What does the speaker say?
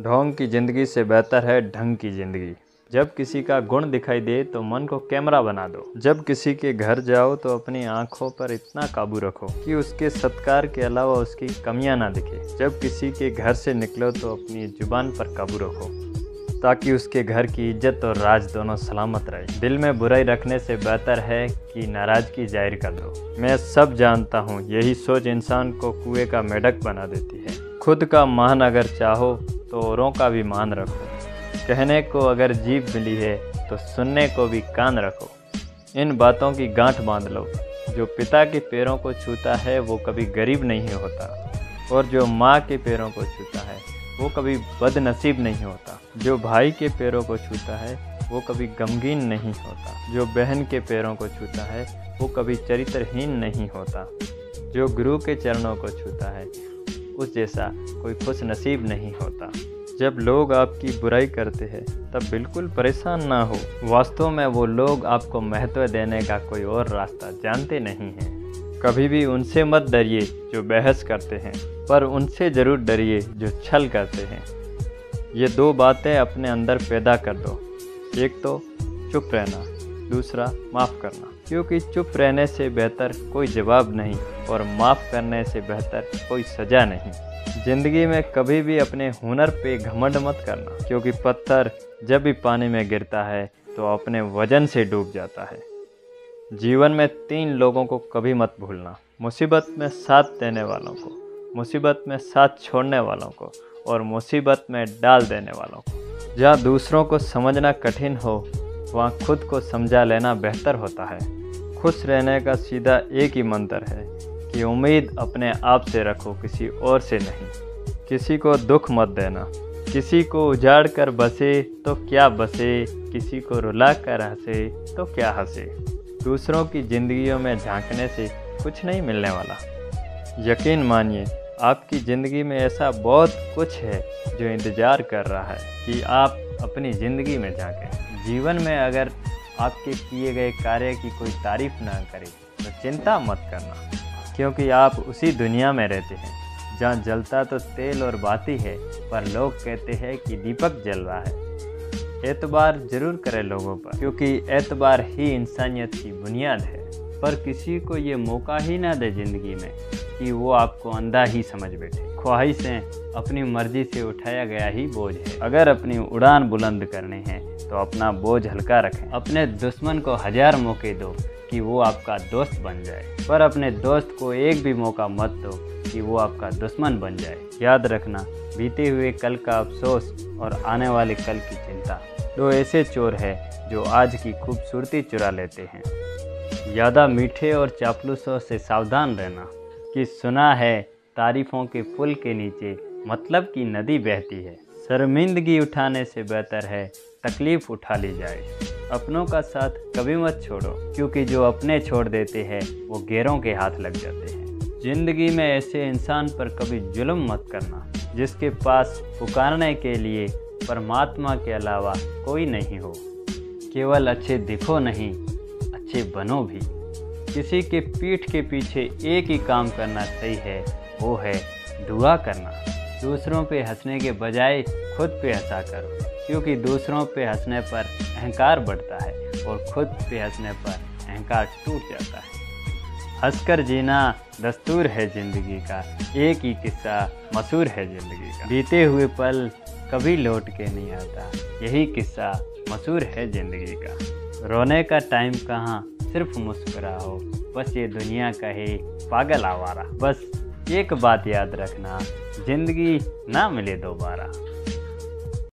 ढोंग की ज़िंदगी से बेहतर है ढंग की ज़िंदगी। जब किसी का गुण दिखाई दे तो मन को कैमरा बना दो। जब किसी के घर जाओ तो अपनी आंखों पर इतना काबू रखो कि उसके सत्कार के अलावा उसकी कमियां ना दिखे। जब किसी के घर से निकलो तो अपनी जुबान पर काबू रखो ताकि उसके घर की इज्जत और राज दोनों सलामत रहे। दिल में बुराई रखने से बेहतर है कि नाराज़गी जाहिर कर दो। मैं सब जानता हूँ, यही सोच इंसान को कुएं का मेढक बना देती है। खुद का मान अगर चाहो तो औरों का भी मान रखो। कहने को अगर जीभ मिली है तो सुनने को भी कान रखो। इन बातों की गांठ बांध लो। जो पिता के पैरों को छूता है वो कभी गरीब नहीं होता, और जो माँ के पैरों को छूता है वो कभी बदनसीब नहीं होता। जो भाई के पैरों को छूता है वो कभी गमगीन नहीं होता। जो बहन के पैरों को छूता है वो कभी चरित्रहीन नहीं होता। जो गुरु के चरणों को छूता है उस जैसा कोई खुश नसीब नहीं होता। जब लोग आपकी बुराई करते हैं तब बिल्कुल परेशान ना हो। वास्तव में वो लोग आपको महत्व देने का कोई और रास्ता जानते नहीं हैं। कभी भी उनसे मत डरिए जो बहस करते हैं, पर उनसे ज़रूर डरिए जो छल करते हैं। ये दो बातें अपने अंदर पैदा कर दो। एक तो चुप रहना, दूसरा माफ़ करना। क्योंकि चुप रहने से बेहतर कोई जवाब नहीं, और माफ़ करने से बेहतर कोई सज़ा नहीं। ज़िंदगी में कभी भी अपने हुनर पे घमंड मत करना, क्योंकि पत्थर जब भी पानी में गिरता है तो अपने वजन से डूब जाता है। जीवन में 3 लोगों को कभी मत भूलना: मुसीबत में साथ देने वालों को, मुसीबत में साथ छोड़ने वालों को, और मुसीबत में डाल देने वालों को। जहाँ दूसरों को समझना कठिन हो वहाँ खुद को समझा लेना बेहतर होता है। खुश रहने का सीधा एक ही मंत्र है कि उम्मीद अपने आप से रखो, किसी और से नहीं। किसी को दुख मत देना। किसी को उजाड़ कर बसे तो क्या बसे, किसी को रुला कर हंसे तो क्या हंसे। दूसरों की ज़िंदगियों में झांकने से कुछ नहीं मिलने वाला। यकीन मानिए, आपकी ज़िंदगी में ऐसा बहुत कुछ है जो इंतज़ार कर रहा है कि आप अपनी ज़िंदगी में झांकें। जीवन में अगर आपके किए गए कार्य की कोई तारीफ ना करे तो चिंता मत करना, क्योंकि आप उसी दुनिया में रहते हैं जहाँ जलता तो तेल और बाती है, पर लोग कहते हैं कि दीपक जल रहा है। एतबार जरूर करें लोगों पर, क्योंकि एतबार ही इंसानियत की बुनियाद है। पर किसी को ये मौका ही ना दे ज़िंदगी में कि वो आपको अंधा ही समझ बैठे। ख्वाहिशें अपनी मर्जी से उठाया गया ही बोझ है। अगर अपनी उड़ान बुलंद करनी है तो अपना बोझ हल्का रखें। अपने दुश्मन को 1000 मौके दो कि वो आपका दोस्त बन जाए, पर अपने दोस्त को एक भी मौका मत दो कि वो आपका दुश्मन बन जाए। याद रखना, बीते हुए कल का अफसोस और आने वाले कल की चिंता 2 ऐसे चोर हैं जो आज की खूबसूरती चुरा लेते हैं। ज़्यादा मीठे और चापलूसों से सावधान रहना कि सुना है तारीफ़ों के पुल के नीचे मतलब की नदी बहती है। शर्मिंदगी उठाने से बेहतर है तकलीफ़ उठा ली जाए। अपनों का साथ कभी मत छोड़ो, क्योंकि जो अपने छोड़ देते हैं वो गैरों के हाथ लग जाते हैं। ज़िंदगी में ऐसे इंसान पर कभी जुल्म मत करना जिसके पास पुकारने के लिए परमात्मा के अलावा कोई नहीं हो। केवल अच्छे दिखो नहीं, अच्छे बनो भी। किसी के पीठ के पीछे एक ही काम करना सही है, वो है दुआ करना। दूसरों पे हंसने के बजाय खुद पे हंसा करो, क्योंकि दूसरों पे हंसने पर अहंकार बढ़ता है और खुद पे हंसने पर अहंकार टूट जाता है। हंसकर जीना दस्तूर है ज़िंदगी का, एक ही किस्सा मशहूर है ज़िंदगी का। बीते हुए पल कभी लौट के नहीं आता, यही किस्सा मशहूर है ज़िंदगी का। रोने का टाइम कहाँ, सिर्फ मुस्कुराओ, बस ये दुनिया कहे पागल आवारा। बस एक बात याद रखना, ज़िंदगी ना मिले दोबारा।